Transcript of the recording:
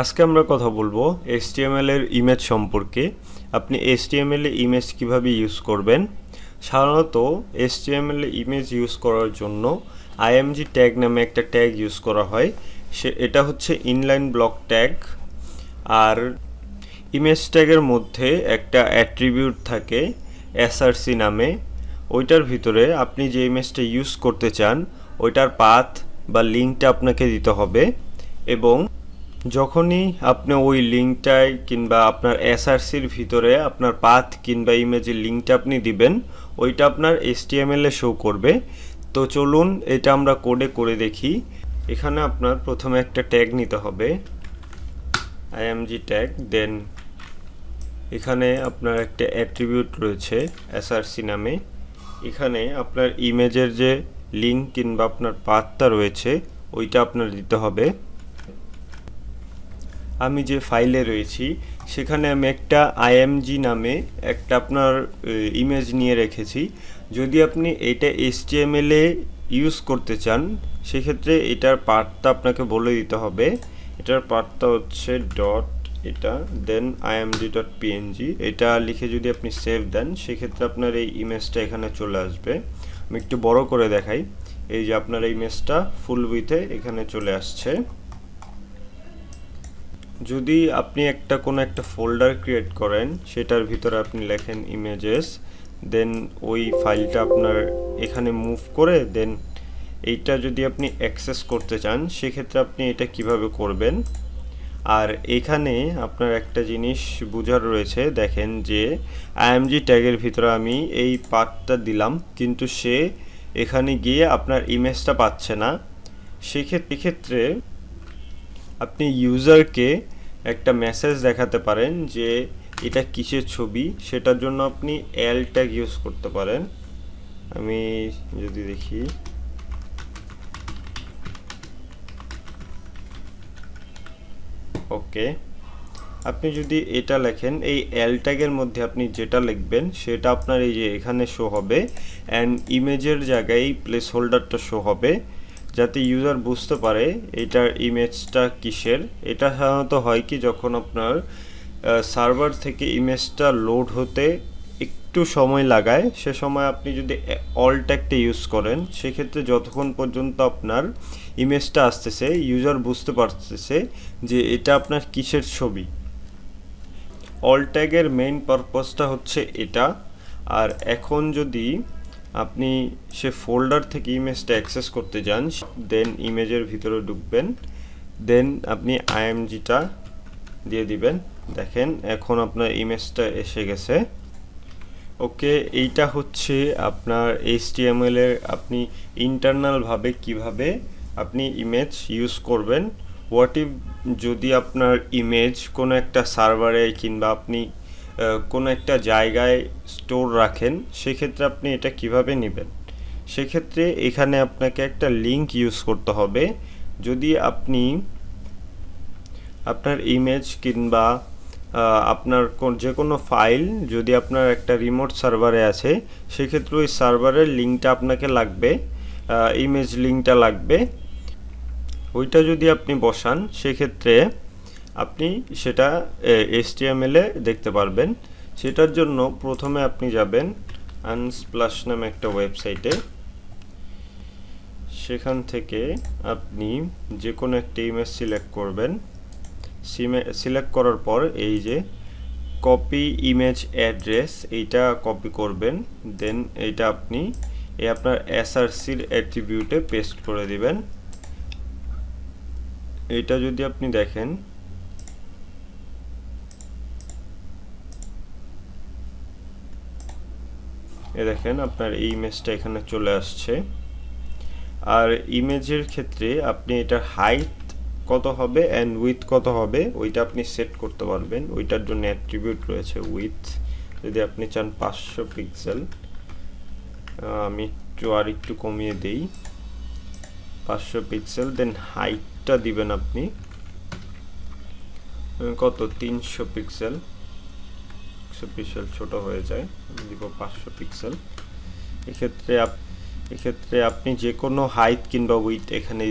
আজকে আমরা কথা বলবো HTML এর ইমেজ সম্পর্কে। আপনি HTML এ ইমেজ কিভাবে ইউজ করবেন। সাধারণত HTML এ ইমেজ ইউজ করার জন্য img ট্যাগ নামে একটা ট্যাগ ইউজ করা হয়। এটা হচ্ছে ইনলাইন ব্লক ট্যাগ। আর ইমেজ ট্যাগের মধ্যে একটা অ্যাট্রিবিউট থাকে src নামে। ওইটার ভিতরে আপনি যে ইমেজটা ইউজ করতে চান ওইটার পাথ বা লিঙ্কটা আপনাকে দিতে হবে, এবং যখনই আপনি ওই লিঙ্কটায় কিংবা আপনার এসআরসির ভিতরে আপনার পাথ কিংবা ইমেজের লিঙ্কটা আপনি দিবেন, ওইটা আপনার HTML এ শো করবে। তো চলুন এটা আমরা কোডে করে দেখি। এখানে আপনার প্রথমে একটা ট্যাগ নিতে হবে, img ট্যাগ। দেন এখানে আপনার একটা অ্যাট্রিবিউট রয়েছে src নামে। এখানে আপনার ইমেজের যে লিঙ্ক কিংবা আপনার পাথটা রয়েছে ওইটা আপনার দিতে হবে। আমি যে ফাইলে রয়েছি সেখানে আমি একটা img নামে একটা আপনার ইমেজ নিয়ে রেখেছি। যদি আপনি এটা HTML এ ইউজ করতে চান সেক্ষেত্রে এটার পার্টটা আপনাকে বলে দিতে হবে। এটার পার্টটা হচ্ছে ডট এটা, দেন img.png। এটা লিখে যদি আপনি সেভ দেন সেক্ষেত্রে আপনার এই ইমেজটা এখানে চলে আসবে। আমি একটু বড় করে দেখাই। এই যে আপনার ইমেজটা ফুল উইথে এখানে চলে আসছে। যদি আপনি কোনো একটা ফোল্ডার ক্রিয়েট করেন, সেটার ভিতরে আপনি লেখেন ইমেজেস, দেন ওই ফাইলটা আপনার এখানে মুভ করে দেন এইটা যদি আপনি অ্যাক্সেস করতে চান সেক্ষেত্রে আপনি এটা কিভাবে করবেন। আর এখানে আপনার একটা জিনিস বোঝার রয়েছে, দেখেন যে img ট্যাগের ভিতরে আমি এই পাথটা দিলাম কিন্তু সে এখানে গিয়ে আপনার ইমেজটা পাচ্ছে না। সেক্ষেত্রে আপনি ইউজারকে একটা মেসেজ দেখাতে পারেন যে এটা কিসের ছবি, সেটার জন্য আপনি এল ট্যাগ ইউজ করতে পারেন। আমি যদি দেখি, ওকে, আপনি যদি এটা লেখেন এই এল ট্যাগের মধ্যে আপনি যেটা লিখবেন সেটা আপনার এই যে এখানে শো হবে, অ্যান্ড ইমেজের জায়গায় প্লেস হোল্ডারটা শো হবে যাতে ইউজার বুঝতে পারে এটার ইমেজটা কিসের। এটা সাধারণত হয় কি, যখন আপনার সার্ভার থেকে ইমেজটা লোড হতে একটু সময় লাগায়, সে সময় আপনি যদি অল ট্যাগটা ইউজ করেন সেক্ষেত্রে যতক্ষণ পর্যন্ত আপনার ইমেজটা আসতেছে ইউজার বুঝতে পারতেছে যে এটা আপনার কিসের ছবি। অল ট্যাগের মেইন পারপাসটা হচ্ছে এটা। আর এখন যদি আপনি সে ফোল্ডার থেকে ইমেজটা অ্যাক্সেস করতে যান, দেন ইমেজের ভিতরে ঢুকবেন, দেন আপনি imgটা দিয়ে দিবেন। দেখেন এখন আপনার ইমেজটা এসে গেছে। ওকে, এইটা হচ্ছে আপনার HTML এর আপনি ইন্টারনালভাবে কিভাবে আপনি ইমেজ ইউজ করবেন। হোয়াট ইফ যদি আপনার ইমেজ কোনো একটা সার্ভারে কিংবা আপনি কোনো একটা জায়গায় স্টোর রাখেন, সেক্ষেত্রে আপনি এটা কিভাবে নেবেন। সেক্ষেত্রে এখানে আপনাকে একটা লিঙ্ক ইউজ করতে হবে। যদি আপনি আপনার ইমেজ কিংবা আপনার যে কোনো ফাইল যদি আপনার একটা রিমোট সার্ভারে আছে সেক্ষেত্রে ওই সার্ভারের লিঙ্কটা আপনাকে লাগবে, ইমেজ লিঙ্কটা লাগবে। ওইটা যদি আপনি বসান সেক্ষেত্রে আপনি সেটা HTML এ দেখতে পারবেন। সেটার জন্য প্রথমে আপনি যাবেন আনস্প্লাশ নামে একটা ওয়েবসাইটে। সেখান থেকে আপনি যে কোনো একটা ইমেজ সিলেক্ট করবেন। সিলেক্ট করার পর এই যে কপি ইমেজ অ্যাড্রেস এইটা কপি করবেন, দেন এইটা আপনি আপনার srcর অ্যাট্রিবিউটে পেস্ট করে দিবেন। এইটা যদি আপনি দেখেন, দেখেন আপনার এই ইমেজটা এখানে চলে আসছে। আর ইমেজের ক্ষেত্রে আপনি এটার হাইট কত হবে অ্যান্ড উইথ কত হবে ওইটা আপনি সেট করতে পারবেন। ওইটার জন্য অ্যাট্রিবিউট রয়েছে উইথ। যদি আপনি চান 500 পিক্সেল, আমি একটু কমিয়ে দেই 500 পিক্সেল, দেন হাইটটা দিবেন আপনি কত 300 পিক্সেল। 100 পিক্সেল ছোট হয়ে যায়, আমি দিব 500 পিক্সেল। এক্ষেত্রে আপনি যে কোনো হাইট কিংবা উইথ এখানে